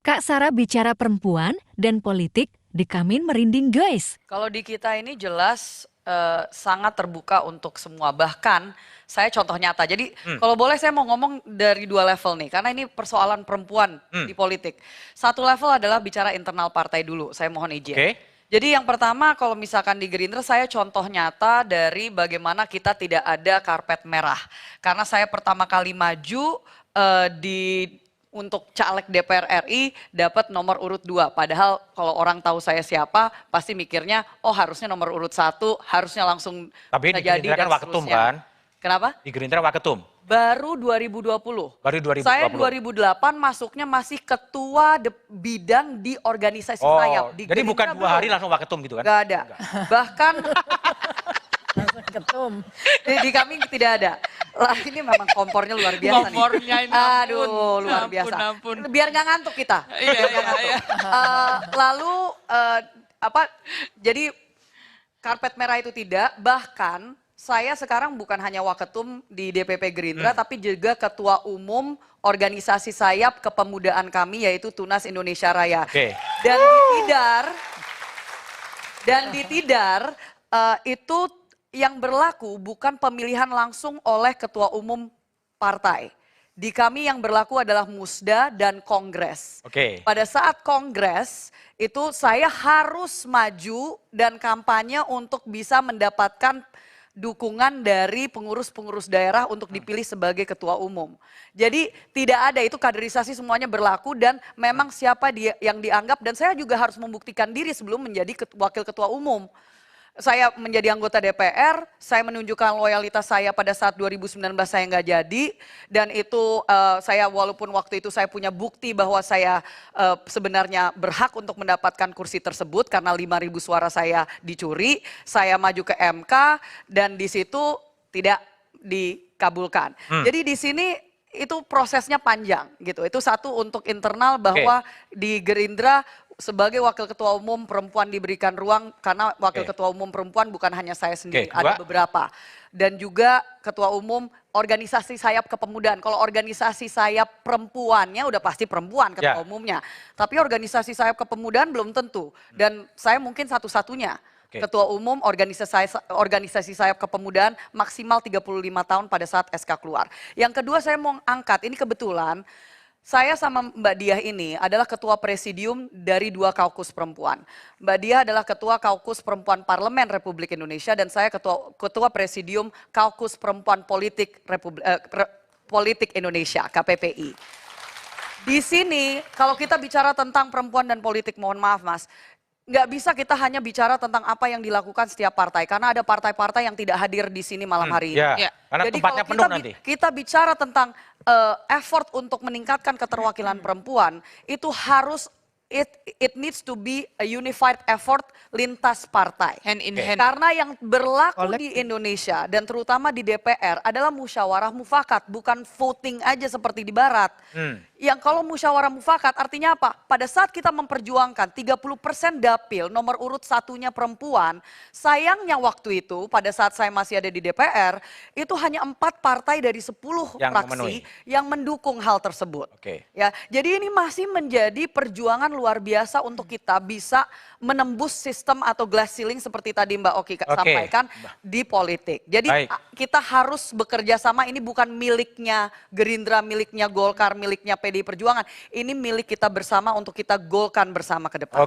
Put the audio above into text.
Kak Sarah bicara perempuan dan politik di Kamin merinding guys. Kalau di kita ini jelas sangat terbuka untuk semua. Bahkan saya contoh nyata. Jadi kalau boleh saya mau ngomong dari dua level nih. Karena ini persoalan perempuan di politik. Satu level adalah bicara internal partai dulu. Saya mohon izin. Oke. Jadi yang pertama kalau misalkan di Gerindra saya contoh nyata dari bagaimana kita tidak ada karpet merah. Karena saya pertama kali maju untuk caleg DPR RI dapat nomor urut 2. Padahal kalau orang tahu saya siapa pasti mikirnya oh harusnya nomor urut 1, harusnya langsung Tapi bisa di Gerindra kan waketum kan? Kenapa? Di Gerindra waketum. Baru 2020. Baru 2020. Saya 2008 masuknya masih ketua bidang di organisasi Oh, sayap. Di jadi bukan Gerindra 2 hari langsung waketum gitu kan? Gak ada. Bahkan Ketum. di kami tidak ada. Lah ini memang kompornya luar biasa Kompornya nih. ini ampun. Aduh luar Ampun, biasa. ampun. Biar nggak ngantuk kita. Iya, Biar nggak iya, ngantuk. iya. Lalu jadi karpet merah itu tidak. Bahkan saya sekarang bukan hanya waketum di DPP Gerindra, tapi juga ketua umum organisasi sayap kepemudaan kami yaitu Tunas Indonesia Raya. Oke. Dan di Tidar itu yang berlaku bukan pemilihan langsung oleh ketua umum partai. Di kami yang berlaku adalah musda dan kongres. Oke. Pada saat kongres itu saya harus maju dan kampanye untuk bisa mendapatkan dukungan dari pengurus-pengurus daerah untuk dipilih sebagai ketua umum. Jadi tidak ada, itu kaderisasi semuanya berlaku dan memang siapa yang dianggap, dan saya juga harus membuktikan diri sebelum menjadi wakil ketua umum. Saya menjadi anggota DPR, saya menunjukkan loyalitas saya pada saat 2019 saya nggak jadi. Dan itu saya walaupun waktu itu saya punya bukti bahwa saya sebenarnya berhak untuk mendapatkan kursi tersebut karena 5.000 suara saya dicuri. Saya maju ke MK dan di situ tidak dikabulkan. Jadi di sini itu prosesnya panjang gitu. Itu satu untuk internal bahwa di Gerindra sebagai wakil ketua umum perempuan diberikan ruang karena wakil ketua umum perempuan bukan hanya saya sendiri, ada beberapa. Dan juga ketua umum organisasi sayap kepemudaan. Kalau organisasi sayap perempuannya udah pasti perempuan ketua umumnya. Tapi organisasi sayap kepemudaan belum tentu. Dan saya mungkin satu-satunya ketua umum organisasi sayap kepemudaan maksimal 35 tahun pada saat SK keluar. Yang kedua saya mau angkat, ini kebetulan saya sama Mbak Diah ini adalah ketua presidium dari 2 kaukus perempuan. Mbak Diah adalah ketua kaukus perempuan Parlemen Republik Indonesia dan saya ketua presidium kaukus perempuan politik Indonesia, KPPI. Di sini kalau kita bicara tentang perempuan dan politik, mohon maaf Mas, nggak bisa kita hanya bicara tentang apa yang dilakukan setiap partai. Karena ada partai-partai yang tidak hadir di sini malam hari ini. Karena Jadi tempatnya kalau penuh nanti. kita bicara tentang effort untuk meningkatkan keterwakilan perempuan, itu harus it needs to be a unified effort lintas partai. Hand in hand. Karena yang berlaku di Indonesia dan terutama di DPR adalah musyawarah mufakat, bukan voting aja seperti di Barat. Yang kalau musyawarah mufakat artinya apa? Pada saat kita memperjuangkan 30% dapil nomor urut 1-nya perempuan, sayangnya waktu itu pada saat saya masih ada di DPR, itu hanya 4 partai dari 10 fraksi yang mendukung hal tersebut. Ya, jadi ini masih menjadi perjuangan luar biasa untuk kita bisa menembus sistem atau glass ceiling seperti tadi Mbak Oki sampaikan di politik. Jadi kita harus bekerja sama, ini bukan miliknya Gerindra, miliknya Golkar, miliknya PDI Perjuangan. Ini milik kita bersama untuk kita golkan bersama ke depan.